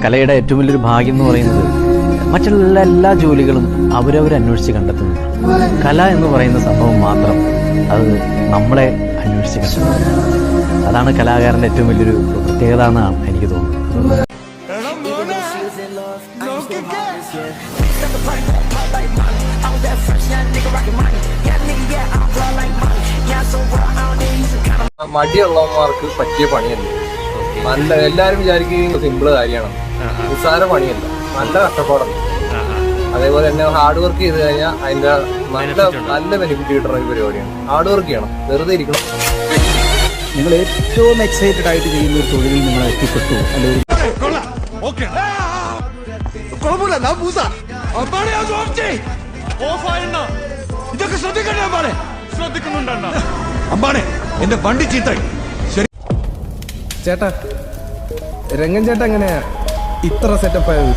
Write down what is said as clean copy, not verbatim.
കലയുടെ ഏറ്റവും വലിയൊരു ഭാഗ്യം എന്ന് പറയുന്നത് മറ്റുള്ള എല്ലാ ജോലികളും അവരവരന്വേഷിച്ച് കണ്ടെത്തുന്നു. കല എന്ന് പറയുന്ന സംഭവം മാത്രം അത് നമ്മളെ അന്വേഷിച്ച് കണ്ടെത്തുന്നു. അതാണ് കലാകാരൻ്റെ ഏറ്റവും വലിയൊരു പ്രത്യേകത എന്നാണ് എനിക്ക് തോന്നുന്നത്. മടിയുള്ളവന്മാർക്ക് പറ്റിയ പണിയല്ല. നല്ല എല്ലാവരും വിചാരിക്കുകയും സിമ്പിൾ കാര്യമാണ്. നിസ്സാര പണിയല്ല, നല്ല കഷ്ടപ്പാടാണ്. അതേപോലെ തന്നെ ഹാർഡ് വർക്ക് ചെയ്ത് കഴിഞ്ഞാൽ അതിന്റെ നല്ല ബെനിഫിറ്റ് കിട്ടുന്ന ഒരു പരിപാടിയാണ്. ഹാർഡ് വർക്ക് ചെയ്യണം, വെറുതെ ഇരിക്കണം. നിങ്ങൾ ഏറ്റവും എക്സൈറ്റഡ് ആയിട്ട് ചെയ്യുന്ന ഒരു തൊഴിലിൽ നിങ്ങൾ എത്തിപ്പെട്ടു അല്ലെങ്കിൽ ഇതൊക്കെ ശ്രദ്ധിക്കുന്നുണ്ട് അമ്പാനെ എന്റെ വണ്ടി ചീത്തായി. ചേട്ടാ, രംഗൻ ചേട്ടാ എങ്ങനെയാ ഇത്ര സെറ്റപ്പ് ആയത്?